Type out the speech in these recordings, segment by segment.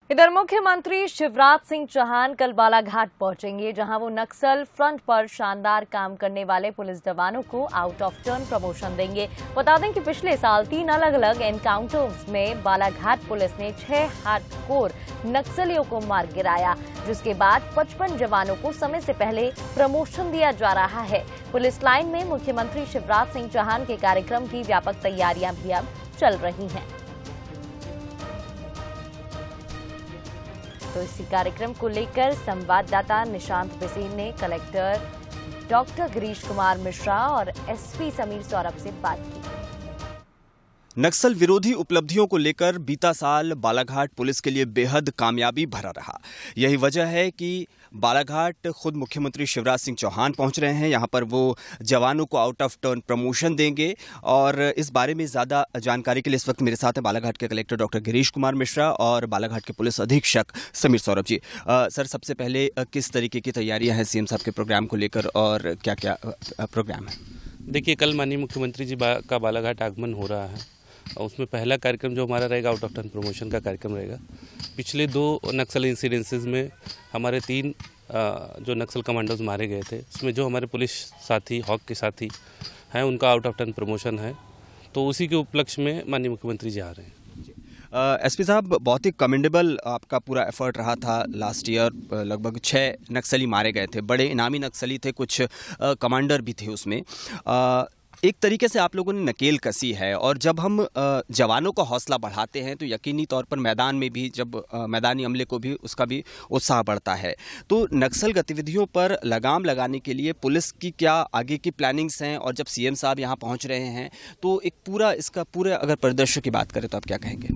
इधर मुख्यमंत्री शिवराज सिंह चौहान कल बालाघाट पहुंचेंगे, जहां वो नक्सल फ्रंट पर शानदार काम करने वाले पुलिस जवानों को आउट ऑफ टर्न प्रमोशन देंगे। बता दें कि पिछले साल 3 अलग अलग एनकाउंटर्स में बालाघाट पुलिस ने 6 हार्डकोर नक्सलियों को मार गिराया, जिसके बाद 55 जवानों को समय से पहले प्रमोशन दिया जा रहा है। पुलिस लाइन में मुख्यमंत्री शिवराज सिंह चौहान के कार्यक्रम की व्यापक तैयारियां भी अब चल रही हैं। तो इसी कार्यक्रम को लेकर संवाददाता निशांत बिसेन ने कलेक्टर डॉक्टर गिरीश कुमार मिश्रा और एसपी समीर सौरभ से बात की। नक्सल विरोधी उपलब्धियों को लेकर बीता साल बालाघाट पुलिस के लिए बेहद कामयाबी भरा रहा। यही वजह है कि बालाघाट खुद मुख्यमंत्री शिवराज सिंह चौहान पहुंच रहे हैं। यहां पर वो जवानों को आउट ऑफ टर्न प्रमोशन देंगे और इस बारे में ज़्यादा जानकारी के लिए इस वक्त मेरे साथ है बालाघाट के कलेक्टर डॉक्टर गिरीश कुमार मिश्रा और बालाघाट के पुलिस अधीक्षक समीर सौरभ जी। सर, सबसे पहले किस तरीके की तैयारियाँ हैं सीएम साहब के प्रोग्राम को लेकर और क्या क्या प्रोग्राम है? देखिए, कल माननीय मुख्यमंत्री जी का बालाघाट आगमन हो रहा है। उसमें पहला कार्यक्रम जो हमारा रहेगा आउट ऑफ टर्न प्रमोशन का कार्यक्रम रहेगा। पिछले 2 नक्सल इंसिडेंसेस में हमारे 3 जो नक्सल कमांडोज मारे गए थे, उसमें जो हमारे पुलिस साथी हॉक के साथी हैं उनका आउट ऑफ टर्न प्रमोशन है। तो उसी के उपलक्ष्य में माननीय मुख्यमंत्री जी आ रहे हैं। एसपी साहब, बहुत ही कमेंडेबल आपका पूरा एफर्ट रहा था। लास्ट ईयर लगभग 6 नक्सली मारे गए थे, बड़े इनामी नक्सली थे, कुछ कमांडर भी थे उसमें। एक तरीके से आप लोगों ने नकेल कसी है और जब हम जवानों का हौसला बढ़ाते हैं तो यकीनी तौर पर मैदान में भी जब मैदानी अमले को भी उसका भी उत्साह बढ़ता है। तो नक्सल गतिविधियों पर लगाम लगाने के लिए पुलिस की क्या आगे की प्लानिंग्स हैं और जब सीएम साहब यहाँ पहुँच रहे हैं तो एक पूरा इसका पूरे अगर परिदृश्य की बात करें तो आप क्या कहेंगे?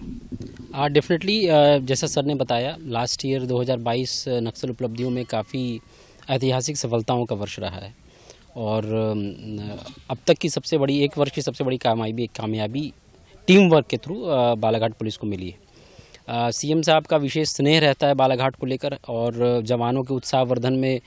डेफिनेटली जैसा सर ने बताया, लास्ट ईयर 2022 नक्सल उपलब्धियों में काफ़ी ऐतिहासिक सफलताओं का वर्ष रहा है और अब तक की सबसे बड़ी एक वर्ष की सबसे बड़ी कामयाबी टीम वर्क के थ्रू बालाघाट पुलिस को मिली है। सीएम साहब का विशेष स्नेह रहता है बालाघाट को लेकर और जवानों के उत्साहवर्धन में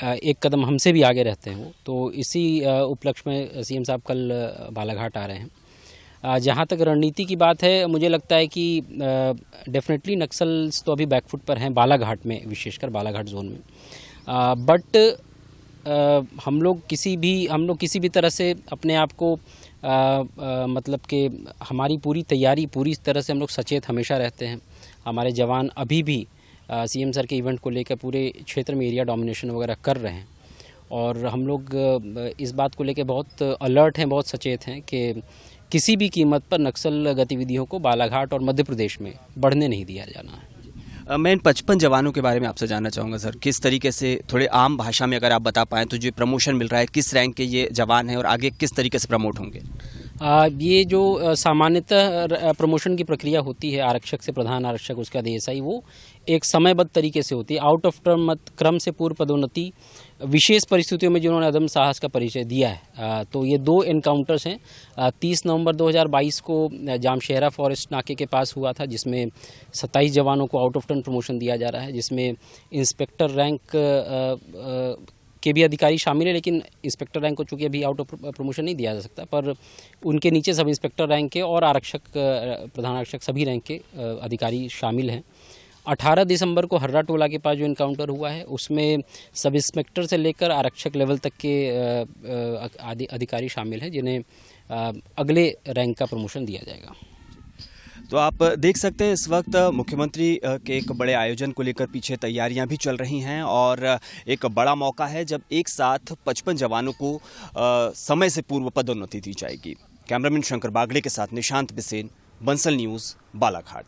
एक कदम हमसे भी आगे रहते हैं वो। तो इसी उपलक्ष्य में सीएम साहब कल बालाघाट आ रहे हैं। जहाँ तक रणनीति की बात है, मुझे लगता है कि डेफिनेटली नक्सल्स तो अभी बैकफुट पर हैं बालाघाट में, विशेषकर बालाघाट जोन में। बट हम लोग किसी भी तरह से अपने आप को मतलब कि हमारी पूरी तैयारी पूरी तरह से हम लोग सचेत हमेशा रहते हैं। हमारे जवान अभी भी सीएम सर के इवेंट को लेकर पूरे क्षेत्र में एरिया डोमिनेशन वगैरह कर रहे हैं और हम लोग इस बात को लेकर बहुत अलर्ट हैं, बहुत सचेत हैं कि किसी भी कीमत पर नक्सल गतिविधियों को बालाघाट और मध्य प्रदेश में बढ़ने नहीं दिया जाना है। मैं इन 55 जवानों के बारे में आपसे जानना चाहूँगा सर, किस तरीके से थोड़े आम भाषा में अगर आप बता पाएँ तो जो प्रमोशन मिल रहा है, किस रैंक के ये जवान हैं और आगे किस तरीके से प्रमोट होंगे? ये जो सामान्यतः प्रमोशन की प्रक्रिया होती है, आरक्षक से प्रधान आरक्षक उसके बाद एएसआई, वो एक समयबद्ध तरीके से होती है। आउट ऑफ टर्म क्रम से पूर्व पदोन्नति विशेष परिस्थितियों में जिन्होंने अदम साहस का परिचय दिया है। तो ये 2 एनकाउंटर्स हैं। 30 नवंबर 2022 को जामशेरा फॉरेस्ट नाके के पास हुआ था, जिसमें 27 जवानों को आउट ऑफ टर्न प्रमोशन दिया जा रहा है, जिसमें इंस्पेक्टर रैंक के भी अधिकारी शामिल है, लेकिन इंस्पेक्टर रैंक को चूंकि अभी आउट ऑफ प्रमोशन नहीं दिया जा सकता, पर उनके नीचे सब इंस्पेक्टर रैंक के और आरक्षक, प्रधान आरक्षक सभी रैंक के अधिकारी शामिल हैं। 18 दिसंबर को हर्रा टोला के पास जो इनकाउंटर हुआ है उसमें सब इंस्पेक्टर से लेकर आरक्षक लेवल तक के अधिकारी शामिल हैं, जिन्हें अगले रैंक का प्रमोशन दिया जाएगा। तो आप देख सकते हैं इस वक्त मुख्यमंत्री के एक बड़े आयोजन को लेकर पीछे तैयारियां भी चल रही हैं और एक बड़ा मौका है जब एक साथ 55 जवानों को समय से पूर्व पदोन्नति दी जाएगी। कैमरामैन शंकर बागड़े के साथ निशांत बिसेन, बंसल न्यूज़, बालाघाट।